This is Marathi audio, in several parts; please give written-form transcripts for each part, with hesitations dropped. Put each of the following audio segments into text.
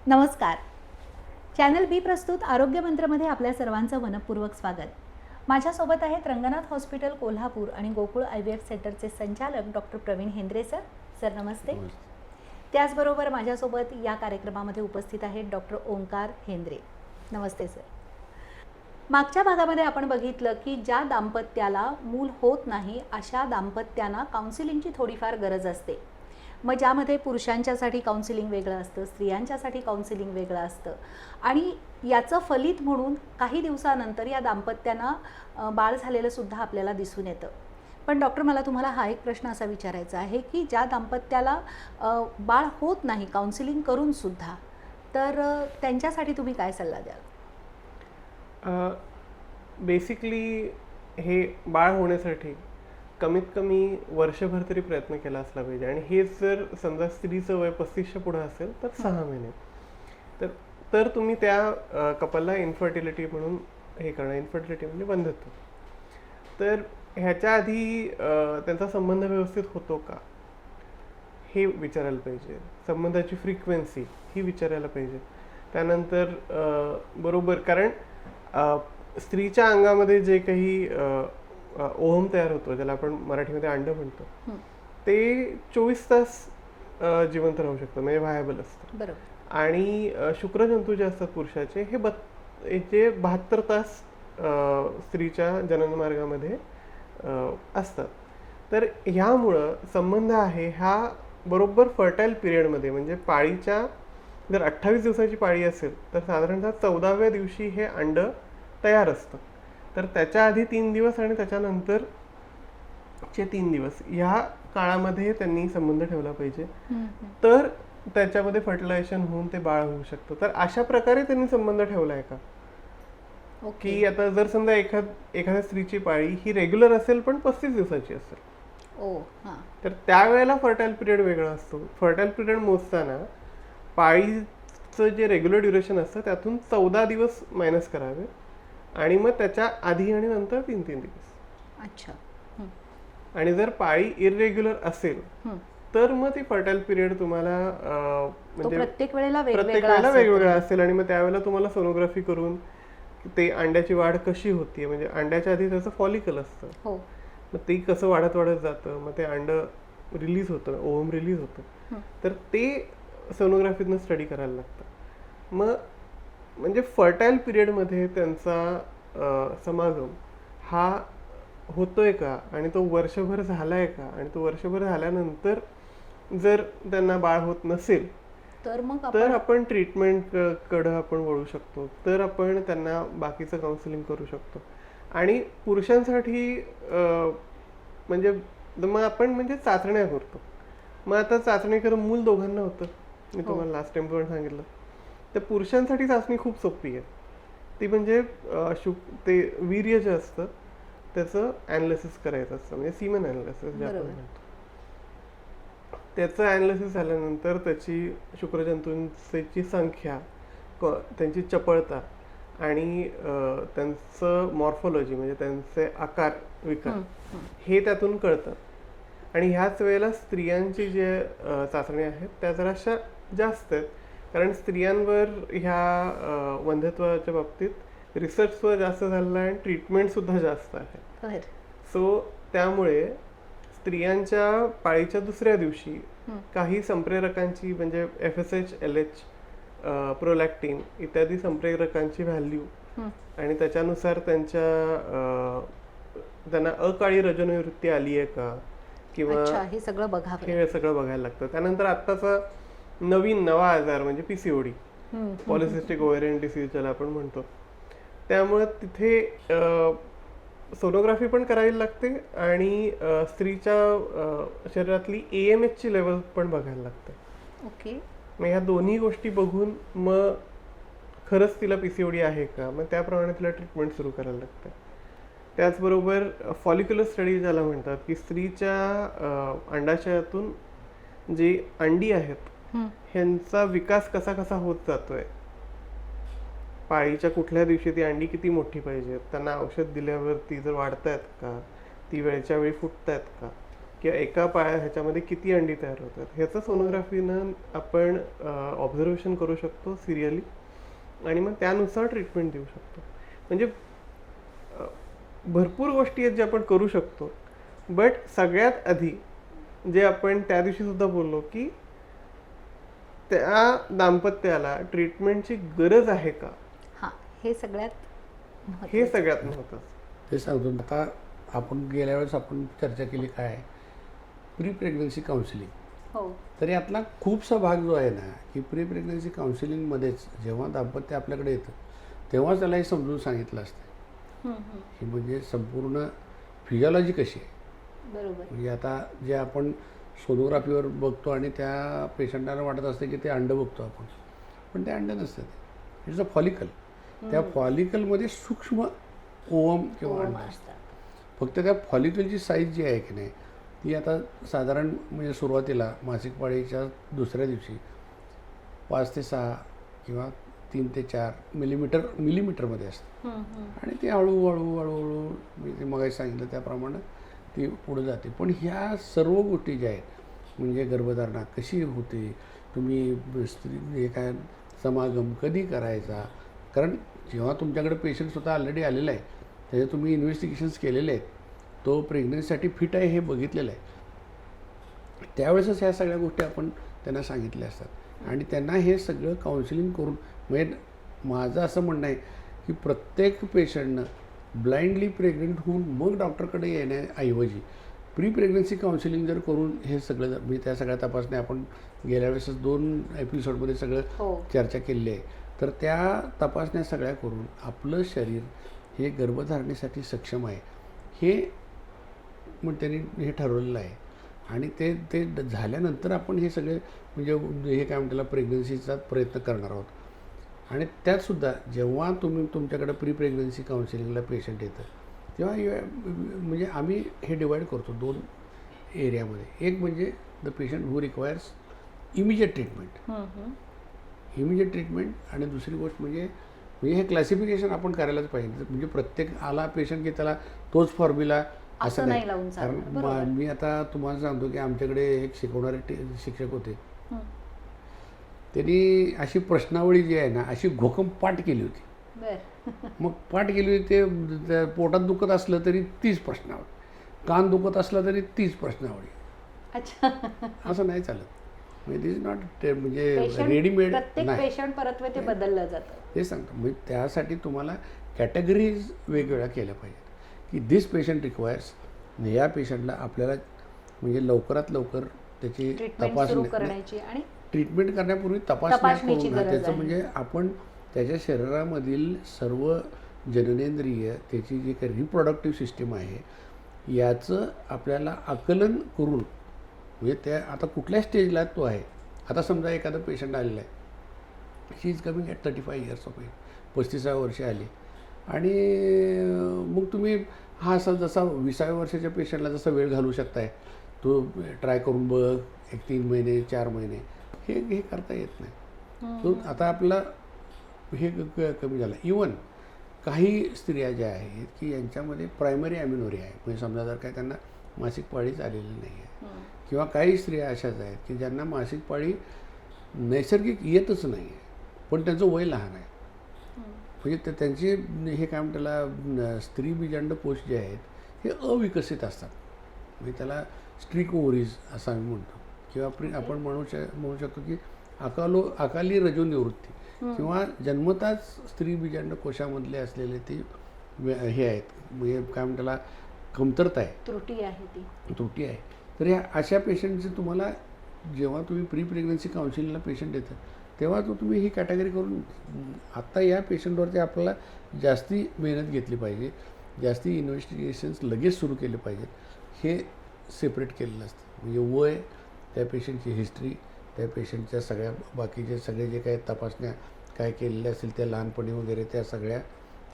नमस्कार. चॅनल बी प्रस्तुत आरोग्य मंत्रमध्ये आपल्या सर्वांचं मनपूर्वक स्वागत. माझ्यासोबत आहेत रंगनाथ हॉस्पिटल कोल्हापूर आणि गोकुळ IVF सेंटरचे संचालक doctor Pravin Hendre sir. Sir नमस्ते. त्याचबरोबर माझ्यासोबत या कार्यक्रमामध्ये उपस्थित आहेत डॉक्टर ओंकार हेंद्रे. नमस्ते सर. मागच्या भागामध्ये आपण बघितलं की ज्या दाम्पत्याला मूल होत नाही अशा दाम्पत्यांना काउन्सिलिंगची थोडीफार गरज असते. मग ज्यामध्ये पुरुषांच्यासाठी काउन्सिलिंग वेगळं असतं, स्त्रियांच्यासाठी काउन्सिलिंग वेगळं असतं आणि याचं फलित म्हणून काही दिवसानंतर या दाम्पत्यांना बाळ झालेलं सुद्धा आपल्याला दिसून येतं. पण डॉक्टर, मला तुम्हाला हा एक प्रश्न असा विचारायचा आहे की ज्या दाम्पत्याला बाळ होत नाही काउन्सिलिंग करून सुद्धा, तर त्यांच्यासाठी तुम्ही काय सल्ला द्याल? बेसिकली हे बाळ होण्यासाठी कमीत कमी वर्षभर तरी प्रयत्न केला असला पाहिजे. आणि हेच जर समजा स्त्रीचं वय 35च्या पुढे असेल तर 6 महिने, तर तुम्ही त्या कपलला इन्फर्टिलिटी म्हणून हे करणं. इन्फर्टिलिटी म्हणजे बंधत्व. तर ह्याच्या आधी त्यांचा संबंध व्यवस्थित होतो का हे विचारायला पाहिजे. संबंधाची फ्रिक्वेन्सी ही विचारायला पाहिजे. त्यानंतर बरोबर, कारण स्त्रीच्या अंगामध्ये जे काही ओहम तयार होतो, ज्याला आपण मराठीमध्ये अंड म्हणतो, ते 24 तास जिवंत राहू शकतं, म्हणजे व्हायबल असतं. बरोबर. आणि शुक्रजंतू जे असतात पुरुषाचे, हे जे 72 तास स्त्रीच्या जननमार्गामध्ये असतात. तर ह्यामुळं संबंध आहे हा बरोबर फर्टाईल पिरियडमध्ये, म्हणजे पाळीच्या जर 28 दिवसाची पाळी असेल तर साधारणतः 14व्या दिवशी हे अंड तयार असतं. तर त्याच्या आधी 3 दिवस आणि त्याच्यानंतरचे 3 दिवस ह्या काळामध्ये त्यांनी संबंध ठेवला पाहिजे. तर त्याच्यामध्ये फर्टिलायझेशन होऊन ते बाळ होऊ शकतं. तर अशा प्रकारे त्यांनी संबंध ठेवलाय का, की आता जर समजा एखाद्या स्त्रीची पाळी ही रेग्युलर असेल पण 35 दिवसाची असेल, तर त्यावेळेला फर्टाईल पिरियड वेगळा असतो. फर्टाईल पिरियड मोजताना पाळीचं जे रेग्युलर ड्युरेशन असतं त्यातून 14 दिवस मायनस करावे आणि मग त्याच्या आधी आणि नंतर 3-3 दिवस. अच्छा. आणि जर पाळी इरेग्युलर असेल तर मग ती फर्टाईल पिरियड तुम्हाला म्हणजे प्रत्येक वेळेला वेगवेगळा असेल. आणि मग त्यावेळेला तुम्हाला सोनोग्राफी करून ते अंड्याची वाढ कशी होतीये, म्हणजे अंड्याच्या आधी त्याचं फॉलिकल असतं, मग ते कसं वाढत जातं, मग ते अंड रिलीज होतं, ओव्हम रिलीज होतं, तर ते सोनोग्राफीतनं स्टडी करायला लागतं. मग म्हणजे फर्टाईल पिरियडमध्ये त्यांचा समागम हा होतोय का, आणि तो वर्षभर झालाय का, आणि तो वर्षभर झाल्यानंतर जर त्यांना बाळ होत नसेल तर आपण ट्रीटमेंट कडे आपण वळू शकतो. तर आपण त्यांना बाकीचं काउन्सिलिंग करू शकतो. आणि पुरुषांसाठी म्हणजे मग आपण म्हणजे चाचण्या करतो. मग आता चाचणी करून मूल दोघांना होतं, मी तुम्हाला लास्ट टाइम पण सांगितलं. तर पुरुषांसाठी चाचणी खूप सोपी आहे. ती म्हणजे ते वीर्य जे असतं त्याचं ॲनालिसिस करायचं असतं, म्हणजे सीमन ॲनालिसिस जे आपण म्हणतो. त्याचं ॲनालिसिस झाल्यानंतर त्याची शुक्रजंतूंची संख्या, त्यांची चपळता आणि त्यांचं मॉर्फोलॉजी म्हणजे त्यांचे आकार विकार हे त्यातून कळतं. आणि ह्याच वेळेला स्त्रियांची जे चाचणी आहेत त्या जराशा जास्त आहेत, कारण स्त्रियांवर ह्या वंध्यत्वाच्या बाबतीत रिसर्च सुद्धा जास्त झालेला आहे आणि ट्रीटमेंट सुद्धा जास्त आहे. सो त्यामुळे स्त्रियांच्या पाळीच्या दुसऱ्या दिवशी काही संप्रेरकांची, म्हणजे FSH, LH, प्रोलॅक्टिन इत्यादी संप्रेरकांची व्हॅल्यू आणि त्याच्यानुसार त्यांना अकाळी रजोनिवृत्ती आली आहे का, किंवा हे सगळं बघायला लागतं. त्यानंतर आत्ताचा नवा आजार म्हणजे PCOD, पॉलिसिस्टिक ओव्हेरियन डिसीज ज्याला आपण म्हणतो. त्यामुळे तिथे सोनोग्राफी पण करावी लागते आणि स्त्रीच्या शरीरातली AMH ची लेवल पण बघायला लागते. मग ह्या दोन्ही गोष्टी बघून मग खरंच तिला PCOD आहे का, मग त्याप्रमाणे तिला ट्रीटमेंट सुरू करायला लागते. त्याचबरोबर फॉलिक्युलर स्टडी ज्याला म्हणतात, की स्त्रीच्या अंडाशयातून जी अंडी आहेत ह्यांचा विकास कसा होत जातोय, पाळीच्या कुठल्या दिवशी ती अंडी किती मोठी पाहिजे, त्यांना औषध दिल्यावर ती जर वाढतायत का, ती वेळच्या वेळी फुटतायत का, किंवा एका ह्याच्यामध्ये किती अंडी तयार होतात, ह्याचं सोनोग्राफीनं आपण ऑब्झर्वेशन करू शकतो सिरियली, आणि मग त्यानुसार ट्रीटमेंट देऊ शकतो. म्हणजे भरपूर गोष्टी आहेत जे आपण करू शकतो. बट सगळ्यात आधी जे आपण त्या दिवशी सुद्धा बोललो की त्या दाम्पत्याला ट्रीटमेंटची गरज आहे का, हां, हे सगळ्यात हे सगळ्यात महत्त्वाचं. ते सांगतो. आता आपण गेल्या वेळेस आपण चर्चा केली काय प्री प्रेग्नन्सी काउन्सिलिंग. हो, तर यातला खूपसा भाग जो आहे ना की प्री प्रेग्नन्सी काउन्सिलिंगमध्येच जेव्हा दाम्पत्य आपल्याकडे येतं तेव्हाच त्याला हे समजून सांगितलं असतं की म्हणजे संपूर्ण फिजिओलॉजी कशी आहे. बरोबर. म्हणजे आता जे आपण सोनोग्राफीवर बघतो आणि त्या पेशंटाला वाटत असतं की ते अंडं बघतो आपण, पण ते अंडं नसतं, ते इट्स अ फॉलिकल. त्या फॉलिकलमध्ये सूक्ष्म ओवम किंवा अंड असतं. फक्त त्या फॉलिकलची साईज जी आहे की नाही ती आता साधारण म्हणजे सुरुवातीला मासिक पाळीच्या दुसऱ्या दिवशी 5 ते 6 किंवा 3 ते 4 मिलीमीटरमध्ये असते, आणि ती हळूहळू मी ते मगाशी सांगितलं त्याप्रमाणे ती पुढे जाते. पण ह्या सर्व गोष्टी ज्या आहेत म्हणजे गर्भधारणा कशी होते, तुम्ही स्त्री हे काय समागम कधी करायचा, कारण जेव्हा तुमच्याकडे पेशंट स्वतः ऑलरेडी आलेला आहे त्याचे तुम्ही इन्व्हेस्टिगेशन्स केलेले आहेत, तो प्रेग्नन्सीसाठी फिट आहे हे बघितलेलं आहे, त्यावेळेसच ह्या सगळ्या गोष्टी आपण त्यांना सांगितल्या असतात. आणि त्यांना हे सगळं काउन्सिलिंग करून, म्हणजे माझं असं म्हणणं आहे की प्रत्येक पेशंटनं ब्लाइंडली प्रेग्नंट होऊन मग डॉक्टरकडे येण्याऐवजी प्री प्रेग्नन्सी काउन्सिलिंग जर करून हे सगळं म्हणजे त्या सगळ्या तपासण्या आपण गेल्या वेळेसच 2 एपिसोडमध्ये सगळं चर्चा केलेली आहे, तर त्या तपासण्या सगळ्या करून आपलं शरीर हे गर्भधारणेसाठी सक्षम आहे हे मग त्यांनी हे ठरवलेलं आहे. आणि ते झाल्यानंतर आपण हे सगळे म्हणजे हे काय म्हणतात प्रेग्नन्सीचा प्रयत्न करणार आहोत. आणि त्यातसुद्धा जेव्हा तुमच्याकडे प्री प्रेग्नन्सी काउन्सिलिंगला पेशंट येतं तेव्हा म्हणजे आम्ही हे डिवाईड करतो 2 एरियामध्ये. एक म्हणजे the patient who requires immediate treatment, आणि दुसरी गोष्ट म्हणजे हे क्लासिफिकेशन आपण करायलाच पाहिजे. म्हणजे प्रत्येक आला पेशंट की त्याला तोच फॉर्म्युला असं नाही. कारण मी आता तुम्हाला सांगतो की आमच्याकडे एक शिकवणारे शिक्षक होते, त्यांनी अशी प्रश्नावळी जी आहे ना अशी घोकम पाठ केली होती. मग पाठ केली होती, ते पोटात दुखत असलं तरी 30 प्रश्नावळी, कान दुखत असलं तरी 30 प्रश्नावळी. अच्छा, असं नाही चालत. म्हणजे दिस नॉट म्हणजे रेडीमेड पेशंट परत ते बदललं जातं. ते सांगतो. म्हणजे त्यासाठी तुम्हाला कॅटेगरीज वेगवेगळ्या केल्या पाहिजेत की दिस पेशंट रिक्वायर्स, या पेशंटला आपल्याला म्हणजे लवकरात लवकर त्याची करायची आणि ट्रीटमेंट करण्यापूर्वी तपासण्या करून त्याचं आहे. म्हणजे आपण त्याच्या शरीरामधील सर्व जननेंद्रिय, त्याची जी काही रिप्रोडक्टिव्ह सिस्टीम आहे याचं आपल्याला आकलन करून म्हणजे त्या आता कुठल्या स्टेजला तो आहे. आता समजा एखादा पेशंट आलेला आहे, she is coming at 35 years of age, 35व्या वर्षी आली, आणि मग तुम्ही हा असा जसा 20व्या वर्षाच्या पेशंटला जसा वेळ घालू शकताय तो ट्राय करून बघ, एक 3 महिने 4 महिने हे करता येत नाही. तो आता आपला हे कमी झालं. इवन काही स्त्रिया ज्या आहेत की यांच्यामध्ये प्रायमरी ॲमिनोरिया आहे, म्हणजे समजा जर काय त्यांना मासिक पाळीच आलेली नाही आहे, किंवा काही स्त्रिया अशाच आहेत की ज्यांना मासिक पाळी नैसर्गिक येतच नाही आहे पण त्यांचं वय लहान आहे. म्हणजे त्यांचे हे काय म्हणतात त्याला स्त्री बीजांड कोश जे आहेत हे अविकसित असतात. म्हणजे त्याला स्ट्रिक ओव्हरीज असं आम्ही म्हणतो, किंवा आपण म्हणू शकतो की अकाली रजोनिवृत्ती, किंवा जन्मताच स्त्री बीजांड कोशामधले असलेले ते हे आहेत, म्हणजे काय म्हणतात त्याला कमतरता आहे, त्रुटी आहे. तर ह्या अशा पेशंटचे तुम्हाला जेव्हा तुम्ही प्री प्रेग्नन्सी काउन्सिलिंगला पेशंट येतं तेव्हा तुम्ही ही कॅटेगरी करून आत्ता या पेशंटवरती आपल्याला जास्ती मेहनत घेतली पाहिजे, जास्ती इन्व्हेस्टिगेशन्स लगेच सुरू केले पाहिजेत, हे सेपरेट केलेलं असतं. म्हणजे वय, त्या पेशंटची हिस्ट्री, त्या पेशंटच्या सगळ्या बाकीचे सगळे जे काही तपासण्या काय केलेल्या असतील त्या लहानपणी वगैरे त्या सगळ्या,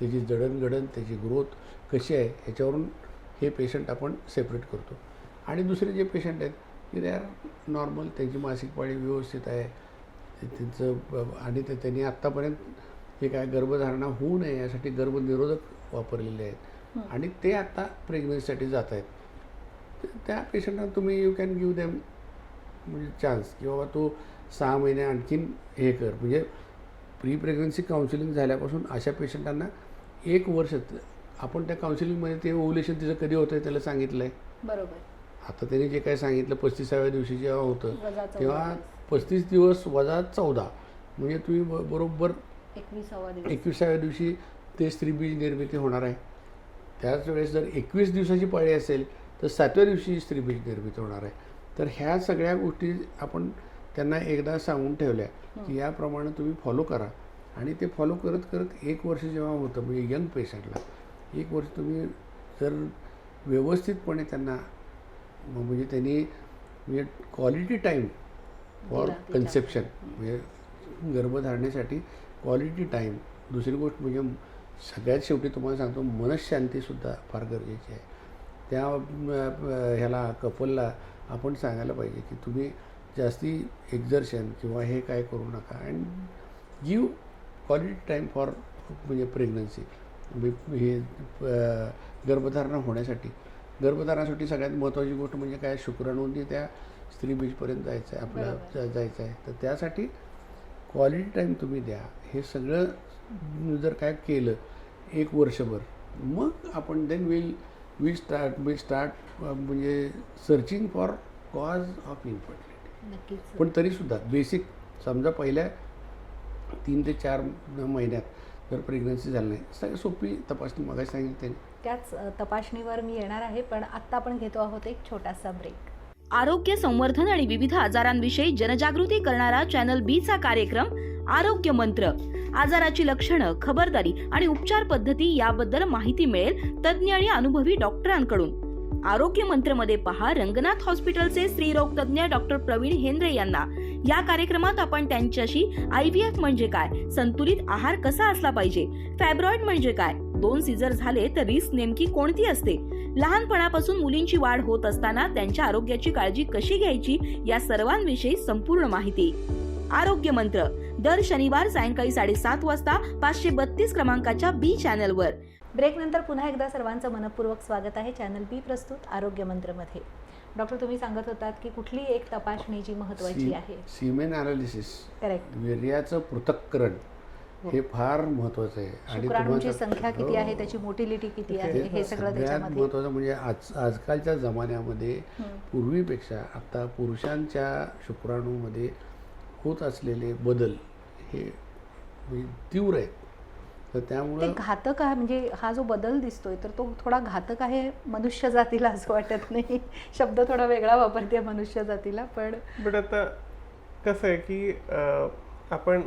त्याची जडणघडण, त्याची ग्रोथ कशी आहे ह्याच्यावरून हे पेशंट आपण सेपरेट करतो. आणि दुसरे जे पेशंट आहेत की ते नॉर्मल, त्यांची मासिक पाळी व्यवस्थित आहे, त्यांचं आणि त्यांनी आत्तापर्यंत हे काय गर्भधारणा होऊ नये यासाठी गर्भनिरोधक वापरलेले आहेत आणि ते आता प्रेग्नन्सीसाठी जात आहेत. त्या पेशंटना तुम्ही यू कॅन गिव्ह दॅम म्हणजे चान्स की बाबा तो 6 महिने आणखीन हे कर. म्हणजे प्री प्रेग्नन्सी काउन्सिलिंग झाल्यापासून अशा पेशंटांना 1 वर्ष आपण त्या काउन्सिलिंगमध्ये ते ओव्ह्युलेशन तिचं कधी होतं त्याला सांगितलं आहे. बरोबर. आता त्यांनी जे काही सांगितलं 35व्या दिवशी जेव्हा होतं वजा 14 तेव्हा 35 दिवस वजा 14 म्हणजे तुम्ही बरोबर 21वा दिवस. 21व्या दिवशी ते स्त्रीबीज निर्मिती होणार आहे. त्याच वेळेस जर 21 दिवसाची पाळी असेल तर 7व्या दिवशी स्त्रीबीज निर्मिती होणार आहे. तर ह्या सगळ्या गोष्टी आपण त्यांना एकदा सांगून ठेवल्या की याप्रमाणे तुम्ही फॉलो करा. आणि ते फॉलो करत करत 1 वर्ष जेव्हा होतं म्हणजे यंग पेशंटला 1 वर्ष तुम्ही जर व्यवस्थितपणे त्यांना म्हणजे त्यांनी म्हणजे क्वालिटी टाईम फॉर कन्सेप्शन म्हणजे गर्भधारणेसाठी क्वालिटी टाईम. दुसरी गोष्ट म्हणजे सगळ्यात शेवटी तुम्हाला सांगतो मनःशांतीसुद्धा फार गरजेची आहे. त्या ह्याला कपलला आपण सांगायला पाहिजे की तुम्ही जास्ती एक्झर्शन किंवा हे काय करू नका and give quality time for म्हणजे प्रेग्नन्सी हे गर्भधारणा होण्यासाठी. गर्भधारणासाठी सगळ्यात महत्त्वाची गोष्ट म्हणजे काय शुक्राणूंनी त्या स्त्रीबीजपर्यंत जायचं आहे आपल्याला जायचं आहे. तर त्यासाठी क्वालिटी टाईम तुम्ही द्या. हे सगळं जर काय केलं 1 वर्षभर मग आपण देन विल स्टार्ट म्हणजे searching for cause of infertility. नक्कीच. पण तरीसुद्धा बेसिक समजा पहिल्या 3 ते 4 महिन्यात जर प्रेग्नन्सी झाली नाही सगळी सोपी तपासणी मगाशी सांगितली त्यांनी. त्याच तपासणीवर मी येणार आहे, पण आत्ता आपण घेतो आहोत एक छोटासा ब्रेक. आरोग्य संवर्धन आणि विविध आजारांविषयी जनजागृती करणारा चॅनल बी चा कार्यक्रम आरोग्य मंत्र. आजाराची लक्षणं, खबरदारी आणि उपचार पद्धती याबद्दल माहिती मिळेल तज्ज्ञ आणि अनुभवी डॉक्टरांकडून. आरोग्य मंत्रमध्ये पहा रंगनाथ हॉस्पिटलचे स्त्रीरोग तज्ज्ञ डॉक्टर प्रवीण हेंद्रे यांना. या कार्यक्रमात आपण त्यांच्याशी IVF म्हणजे काय, संतुलित आहार कसा असला पाहिजे, फॅब्रॉइड म्हणजे काय, 2 सीझर झाले तर रिस्क नेमकी कोणती असते, लहानपणापासून मुलींची वाढ होत असताना त्यांच्या आरोग्याची काळजी कशी घ्यायची या सर्वांविषयी संपूर्ण माहिती. आरोग्य मंत्र दर शनिवार सायंकाळी 7:30 वाजता 532 क्रमांकाच्या बी चॅनलवर. ब्रेक नंतर पुन्हा एकदा सर्वांचं मनपूर्वक स्वागत आहे चॅनल बी प्रस्तुत आरोग्य मंत्रमध्ये. डॉक्टर, तुम्ही सांगत होतात की कुठली एक तपासणी जी महत्त्वाची आहे. Semen analysis. करेक्ट. वीर्याचं पृथक्करण हे फार महत्त्वाचं आहे. आणि शुक्राणूंची संख्या किती आहे, त्याची मोटिलिटी किती आहे, हे सगळं सगळ्यात त्याच्यामध्ये महत्त्वाचं म्हणजे आजकालच्या जमान्यामध्ये पूर्वीपेक्षा आता पुरुषांच्या शुक्राणूमध्ये होत असलेले बदल हे म्हणजे तीव्र आहेत. तर ते त्यामुळं घातक आहे. म्हणजे हा जो बदल दिसतोय तर तो थोडा घातक आहे मनुष्य जातीला, असं वाटत नाही. शब्द थोडा वेगळा वापरते मनुष्य जातीला, पण बट आता कसं आहे की आपण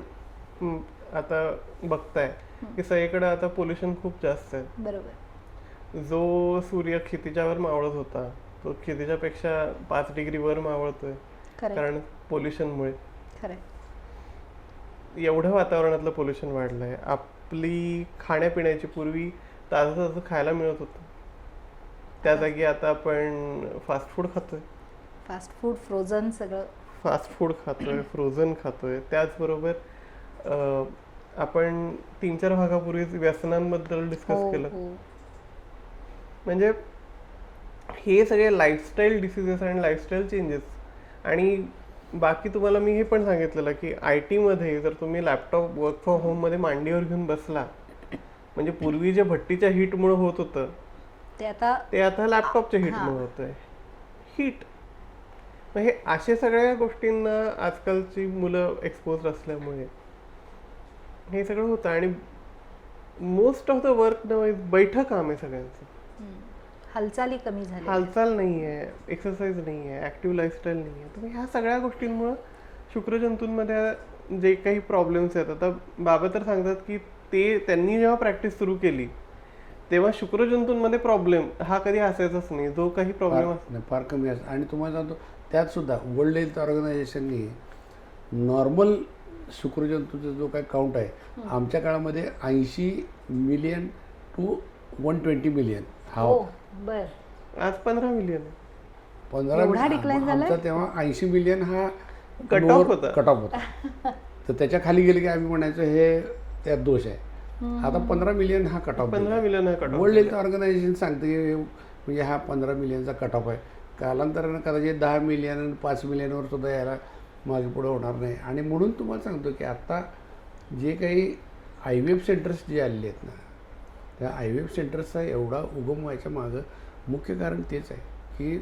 आता बघताय की सगळीकडे आता पोल्युशन खूप जास्त आहे. बरोबर. जो सूर्य क्षितिजावर मावळत होता तो क्षितिजापेक्षा 5 डिग्री वर मावळतोय खरं कारण पोल्युशनमुळे. खरं. एवढं वातावरणातलं पोल्युशन वाढलंय. आपली खाण्यापिण्याची पूर्वी ताजं ताजं खायला मिळत होतं, त्या जागी आता आपण फास्ट फूड खातोय. फास्ट फूड, फ्रोझन, सगळं फास्ट फूड खातोय, फ्रोझन खातोय. त्याचबरोबर आपण 3-4 भागापूर्वी व्यसनांबद्दल डिस्कस केलं. म्हणजे हे सगळे लाईफस्टाईल डिसिजेस आणि लाईफस्टाईल चेंजेस. आणि बाकी तुम्हाला मी हे पण सांगितलेलं की IT मध्ये जर तुम्ही लॅपटॉप वर्क फ्रॉम होम मध्ये मांडीवर घेऊन बसला म्हणजे पूर्वी जे भट्टीच्या हीटमुळे होत होतं ते आता लॅपटॉपच्या हीटमुळे होतंय. हीट हे अशा सगळ्या गोष्टींना आजकालची मुलं एक्सपोज असल्यामुळे हे सगळं होतं. आणि मोस्ट ऑफ द वर्क बैठं काम आहे सगळ्यांचं. हालचाली कमी झाली. हालचाल नाही आहे, एक्सरसाइज नाही आहे, ॲक्टिव्ह लाईफस्टाईल नाही आहे. तर ह्या सगळ्या गोष्टींमुळं शुक्रजंतूंमध्ये जे काही प्रॉब्लेम्स आहेत. आता बाबा तर सांगतात की त्यांनी जेव्हा प्रॅक्टिस सुरू केली तेव्हा शुक्रजंतूंमध्ये प्रॉब्लेम हा कधी असायचाच नाही. जो काही प्रॉब्लेम फार कमी असतो. आणि तुम्हाला सांगतो त्यात सुद्धा वर्ल्ड हेल्थ ऑर्गनायझेशनने नॉर्मल शुक्रजंतूचा जो काही काउंट आहे आमच्या काळामध्ये 80 मिलियन to 120 मिलियन हा होता. आज 15 मिलियन आहे. 15 decline झालंय? आमचा तेव्हा 80 मिलियन हा Cut off होता. कट ऑफ होता. तर त्याच्या खाली गेले की आम्ही म्हणायचो हे त्यात दोष आहे. आता 15 मिलियन हा कट ऑफ. 15 मिलियन हा cut off. World Health Organization सांगते म्हणजे हा 15 मिलियनचा कट ऑफ आहे. कालांतरानं कदाचित 10 मिलियन 5 मिलियनवर सुद्धा यायला मागे पुढे होणार नाही. आणि म्हणून तुम्हाला सांगतो की आत्ता जे काही IVF सेंटर्स जे आलेले आहेत ना, त्या IVF सेंटर्सचा एवढा उगम व्हायच्या मागं मुख्य कारण तेच आहे की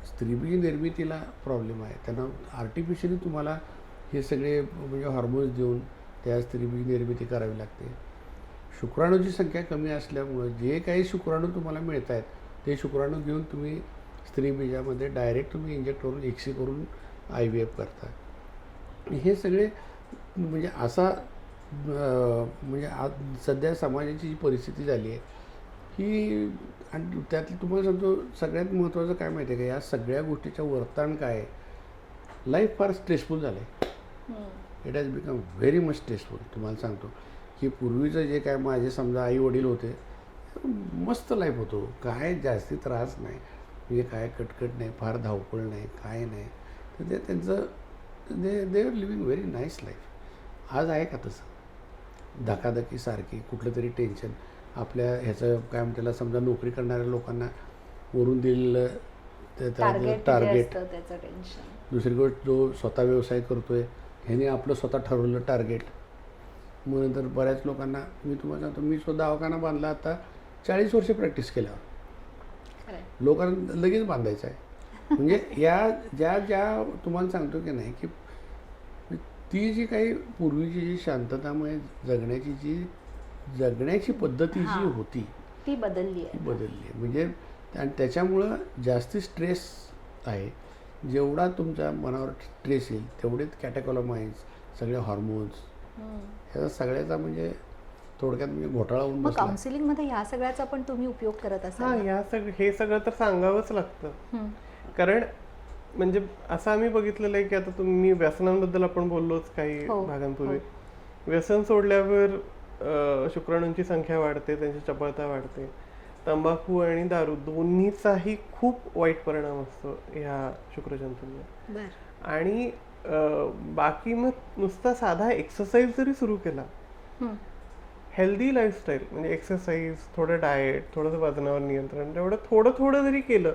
स्त्रीबीज निर्मितीला प्रॉब्लेम आहे. त्यांना आर्टिफिशियली तुम्हाला हे सगळे म्हणजे हॉर्मोन्स देऊन त्या स्त्रीबीज निर्मिती करावी लागते. शुक्राणूची संख्या कमी असल्यामुळं जे काही शुक्राणू तुम्हाला मिळत आहेत ते शुक्राणू घेऊन तुम्ही स्त्रीबीजामध्ये डायरेक्ट तुम्ही इंजेक्ट करून एक्सी करून IVF करता. हे सगळे म्हणजे असा म्हणजे आज सध्या समाजाची जी परिस्थिती झाली आहे ही, आणि त्यातलं तुम्हाला सांगतो सगळ्यात महत्त्वाचं काय माहिती आहे का, या सगळ्या गोष्टीच्या वरताण काय आहे, लाईफ फार स्ट्रेसफुल झालं आहे. It has become very much stressful. तुम्हाला सांगतो की पूर्वीचं जे काय माझे समजा आई वडील होते, मस्त लाईफ होतो, काय जास्ती त्रास नाही, म्हणजे काय कटकट नाही, फार धावपळ नाही, काय नाही. तर ते त्यांचं they are living very nice life. आज आहे का तसं? धकाधकीसारखी कुठलं तरी टेन्शन, आपल्या ह्याचं काय म्हणतात त्याला, समजा नोकरी करणाऱ्या लोकांना वरून दिलेलं टार्गेट, दुसरी गोष्ट जो स्वतः व्यवसाय करतो आहे ह्याने आपलं स्वतः ठरवलं टार्गेट. मग नंतर बऱ्याच लोकांना, मी तुम्हाला सांगतो, मी स्वतः दवाखाना बांधला आता 40 वर्ष प्रॅक्टिस केल्यावर. लोकांना लगेच बांधायचं आहे. म्हणजे या ज्या तुम्हाला सांगतो की नाही की ती जी काही पूर्वीची जी शांततामय जगण्याची पद्धती जी होती ती बदलली आहे. म्हणजे आणि त्याच्यामुळं जास्ती स्ट्रेस आहे. जेवढा तुमच्या मनावर स्ट्रेस येईल तेवढेच कॅटेकोलामाइन्स, सगळे हॉर्मोन्स, ह्याचा सगळ्याचा म्हणजे थोडक्यात म्हणजे घोटाळा होऊन मग बसला. काउन्सिलिंगमध्ये ह्या सगळ्याचा पण तुम्ही उपयोग करत असाल? हे सगळं तर सांगावंच लागतं. कारण म्हणजे असं आम्ही बघितलेलं आहे की आता तुम्ही व्यसनांबद्दल आपण बोललोच काही भागांपूर्वी. व्यसन सोडल्यावर शुक्राणूंची संख्या वाढते, त्यांची चपळता वाढते. तंबाखू आणि दारू दोन्हीचाही खूप वाईट परिणाम असतो ह्या शुक्रजंतूंवर. आणि बाकी मग नुसता साधा एक्सरसाइज जरी सुरू केला, हेल्दी लाईफस्टाईल म्हणजे एक्सरसाइज, थोडं डाएट, थोडंसं वजनावर नियंत्रण, तेवढं थोडं जरी केलं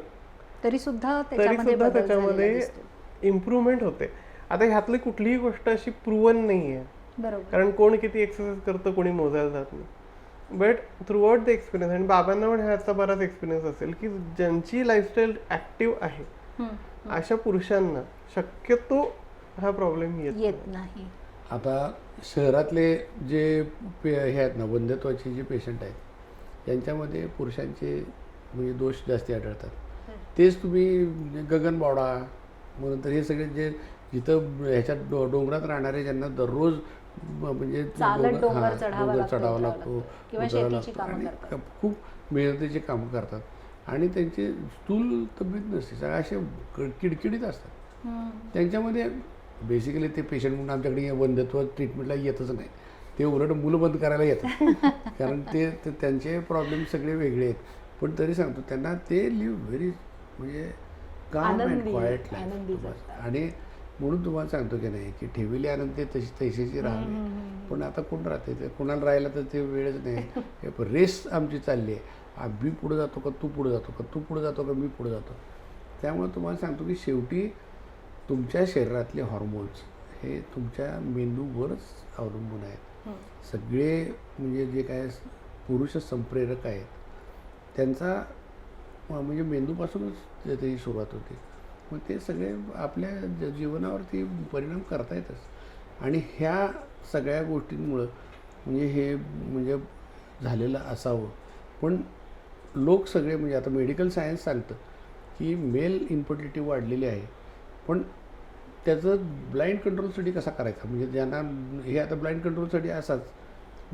तरी सुद्धा त्याच्यामध्ये इम्प्रूव्हमेंट होते. आता ह्यातली कुठलीही गोष्ट अशी प्रूव्हन नाही आहे, कारण कोण किती एक्सरसाइज करतं कोणी मोजायला जात नाही. But through out the experience, आणि बाबांना पण ह्याचा बराच एक्सपिरियन्स असेल की ज्यांची लाईफस्टाईल ऍक्टिव्ह आहे अशा पुरुषांना शक्यतो हा प्रॉब्लेम येत नाही. आता शहरातले जे हे आहेत ना, वंध्यत्वाचे जे पेशंट आहेत त्यांच्यामध्ये पुरुषांचे म्हणजे दोष जास्ती आढळतात. तेच तुम्ही गगनबावडा, मग नंतर हे सगळे जे जिथं ह्याच्यात डोंगरात राहणारे, ज्यांना दररोज म्हणजे डोंगर चढावा लागतो, उतरावा लागतो आणि खूप मेहनतीची कामं करतात आणि त्यांची स्थूल तब्येत नसते, सगळ्या असे किडकिडीत असतात. त्यांच्यामध्ये बेसिकली ते पेशंट म्हणून आमच्याकडे वंध्यत्व ट्रीटमेंटला येतच नाही, ते उलट मुलं बंद करायला येतात. कारण ते त्यांचे प्रॉब्लेम सगळे वेगळे आहेत. पण तरी सांगतो त्यांना ते लिव्ह व्हेरी म्हणजे काम अँड क्वाइट लाईफ. आणि म्हणून तुम्हाला सांगतो की नाही की ठेवलेली आनंद ते तशीची राहते. पण आता कोण राहते, ते कोणाला राहायला तर ते वेळच नाही. रेस आमची चालली आहे, मी पुढे जातो का तू पुढे जातो का, तू पुढे जातो का मी पुढे जातो. त्यामुळे तुम्हाला सांगतो की शेवटी तुमच्या शरीरातले हॉर्मोन्स हे तुमच्या मेंदूवरच अवलंबून आहेत. सगळे म्हणजे जे काय पुरुष संप्रेरक आहेत त्यांचा म्हणजे मेंदूपासूनच त्याची सुरुवात होते. मग ते सगळे आपल्या जीवनावरती परिणाम करता येतच. आणि ह्या सगळ्या गोष्टींमुळं म्हणजे हे म्हणजे झालेलं असावं. पण लोक सगळे म्हणजे आता मेडिकल सायन्स सांगतं की मेल इन्फर्टिलिटी वाढलेली आहे, पण त्याचं ब्लाइंड कंट्रोल स्टडी कसा करायचा, म्हणजे ज्यांना हे आता ब्लाइंड कंट्रोल स्टडी असाच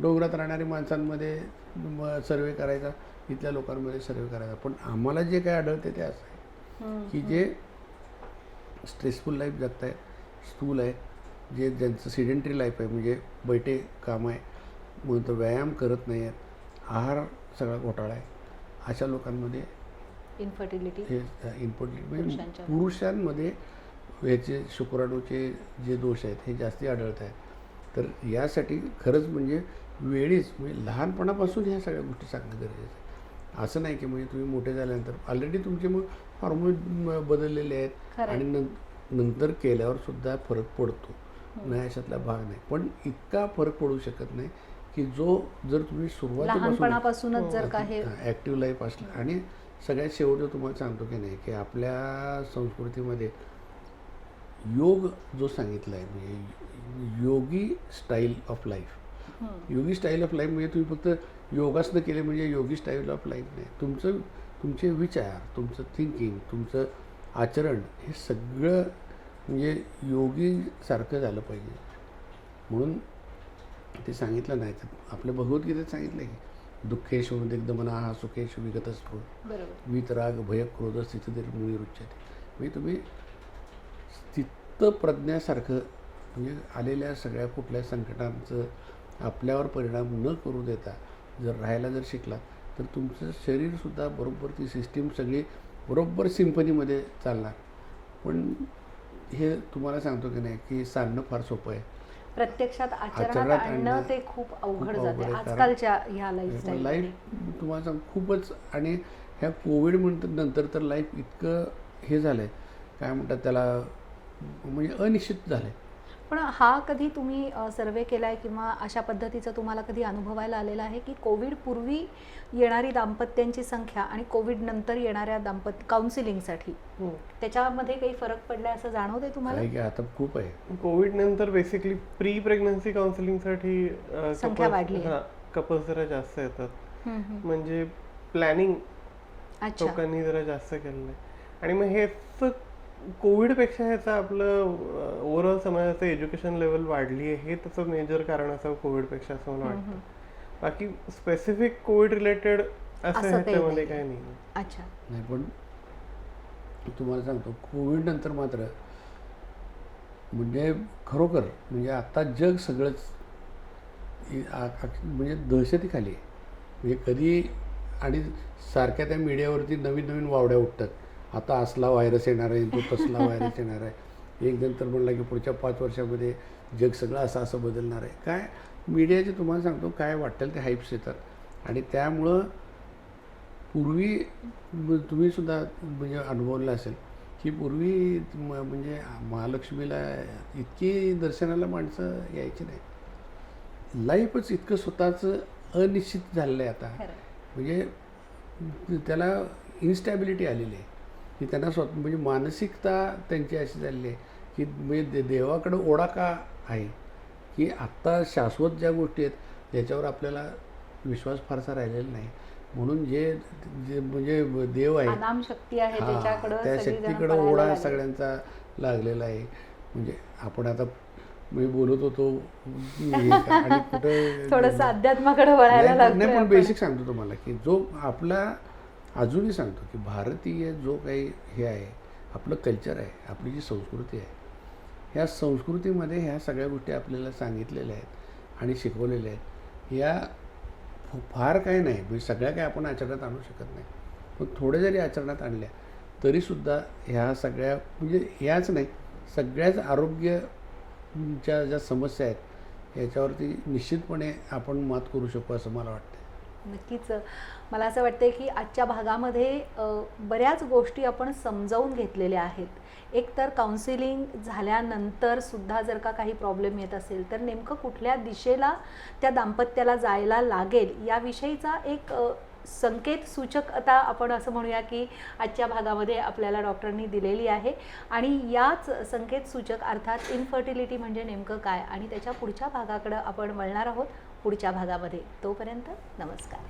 डोंगरात राहणाऱ्या माणसांमध्ये सर्वे करायचा, इथल्या लोकांमध्ये सर्वे करायचा. पण आम्हाला जे काय आढळते ते असं आहे की जे स्ट्रेसफुल लाईफ जगत आहे, स्थूल आहे, जे ज्यांचं सिडेंटरी लाईफ आहे म्हणजे बैठे काम आहे, मग तर व्यायाम करत नाही आहेत, आहार सगळा घोटाळा आहे, अशा लोकांमध्ये इन्फर्टिलिटी म्हणजे पुरुषांमध्ये ह्याचे शुक्राणूचे जे दोष आहेत हे जास्ती आढळत आहेत. तर यासाठी खरंच म्हणजे वेळीच म्हणजे लहानपणापासून ह्या सगळ्या गोष्टी सांगणं गरजेचं आहे. असं नाही की म्हणजे तुम्ही मोठे झाल्यानंतर ऑलरेडी तुमचे मग हार्मोन बदललेले आहेत खरं आहे. आणि नंतर केल्यावर सुद्धा फरक पडतो, नाही अशातला भाग नाही. पण इतका फरक पडू शकत नाही की जर तुम्ही सुरुवातीपासून लहानपणापासूनच जर का हे ॲक्टिव्ह लाईफ असलं. आणि सगळ्यात शेवटचं तुम्हाला सांगतो की नाही की आपल्या संस्कृतीमध्ये योग जो सांगितला आहे म्हणजे yogi style of life. Yogi style of life म्हणजे तुम्ही फक्त योगासनं केले म्हणजे योगी स्टाईल ऑफ लाईफ नाही. तुमचे विचार, तुमचं थिंकिंग, तुमचं आचरण हे सगळं म्हणजे योगीसारखं झालं पाहिजे. म्हणून ते सांगितलं नाही तर आपल्या भगवद्गीतेत सांगितलं की दुःखेषु दिग्दमना सुखेषु विगतस्पृह बरोबर वीतराग भय क्रोध स्थितिर्मुळी रुच्यते. म्हणजे तुम्ही स्थितप्रज्ञासारखं म्हणजे आलेल्या सगळ्या कुठल्या संकटांचं आपल्यावर परिणाम न करू देता जर राहायला जर शिकला तर तुमचं शरीरसुद्धा बरोबर ती सिस्टीम सगळी बरोबर सिम्फनीमध्ये चालणार. पण हे तुम्हाला सांगतो की नाही की सांगणं फार सोपं आहे, प्रत्यक्षात आचरणात आचरणात आणणं आणणं ते खूप अवघड खूप जाते अवघड आहे. आजकालच्या ह्या लाईफस्टाईल. लाईफ तुम्हाला सांग खूपच. आणि ह्या कोविड नंतर तर लाईफ इतकं हे झालं आहे, काय म्हणतात त्याला, म्हणजे अनिश्चित झालं आहे. पण हा कधी तुम्ही सर्वे केलाय किंवा अशा पद्धतीचा तुम्हाला कधी अनुभवायला आलेला आहे की कोविड पूर्वी येणारी दाम्पत्यांची संख्या आणि कोविड नंतर येणाऱ्या काउन्सिलिंगसाठी त्याच्यामध्ये काही फरक पडलाय असं जाणवतंय तुम्हाला? काय की आता खूप आहे. कोविड नंतर बेसिकली प्री प्रेग्नन्सी काउन्सिलिंगसाठी संख्या वाढली आहे. कपल्स जरा जास्त येतात. म्हणजे प्लॅनिंग लोकांनी जरा जास्त केलेलं आहे. आणि मग हेच कोविडपेक्षा ह्याचं आपलं ओव्हरऑल समाजाचं एज्युकेशन लेवल वाढली आहे हे त्याचं मेजर कारण असावं कोविडपेक्षा असं मला वाटतं. बाकी स्पेसिफिक कोविड रिलेटेड असं ह्याच्यामध्ये काही नाही. अच्छा. नाही पण तुम्हाला सांगतो कोविड नंतर मात्र म्हणजे खरोखर म्हणजे आता जग सगळंच म्हणजे दहशतीखाली आहे. म्हणजे कधी आणि सारख्या त्या मीडियावरती नवीन वावड्या उठतात. आता असला व्हायरस येणार आहे, तो तसला व्हायरस येणार आहे. एक जण तर म्हणला की पुढच्या 5 वर्षामध्ये जग सगळं असं बदलणार आहे. काय मीडियाचे तुम्हाला सांगतो काय वाटेल ते हाईप्स येतात. आणि त्यामुळं पूर्वी तुम्ही सुद्धा म्हणजे अनुभवलं असेल की पूर्वी म्हणजे महालक्ष्मीला इतकी दर्शनाला माणसं यायची नाही. लाईफच इतकं स्वतःचं अनिश्चित झालेलं आहे आता. म्हणजे त्याला इन्स्टॅबिलिटी आलेली आहे की त्यांना म्हणजे मानसिकता त्यांची अशी झालेली आहे की म्हणजे देवाकडं ओढा का आहे की आत्ता शाश्वत ज्या गोष्टी आहेत त्याच्यावर आपल्याला विश्वास फारसा राहिलेला नाही. म्हणून जे म्हणजे देव आहे त्या शक्तीकडं ओढा सगळ्यांचा लागलेला आहे. म्हणजे आपण आता मी बोलत होतो आणि कुठं थोडंसं अध्यात्माकडे वळायला नाही. पण बेसिक सांगतो तुम्हाला की जो आपला अजूनही सांगतो की भारतीय जो काही हे आहे आपलं कल्चर आहे, आपली जी संस्कृती आहे, ह्या संस्कृतीमध्ये ह्या सगळ्या गोष्टी आपल्याला सांगितलेल्या आहेत आणि शिकवलेल्या आहेत. या फार काही नाही म्हणजे सगळ्या काही आपण आचरणात आणू शकत नाही. पण थोड्या जरी आचरणात आणल्या तरीसुद्धा ह्या सगळ्या म्हणजे याच नाही सगळ्याच आरोग्याच्या ज्या समस्या आहेत याच्यावरती निश्चितपणे आपण मात करू शकू असं मला वाटतं. नक्कीच. मला असं वाटतं की आजच्या भागामध्ये बऱ्याच गोष्टी आपण समजावून घेतलेल्या आहेत. एक तर काउन्सिलिंग झाल्यानंतर सुद्धा जर का काही प्रॉब्लेम येत असेल तर नेमकं कुठल्या दिशेला त्या दाम्पत्याला जायला लागेल याविषयीचा एक संकेत सूचक आता आपण असं म्हणूया की आजच्या भागामध्ये आपल्याला डॉक्टरांनी दिलेली आहे. आणि याच संकेत सूचक अर्थात इनफर्टिलिटी म्हणजे नेमकं काय आणि त्याच्या पुढच्या भागाकडं आपण वळणार आहोत पुढच्या भागामध्ये. तोपर्यंत नमस्कार.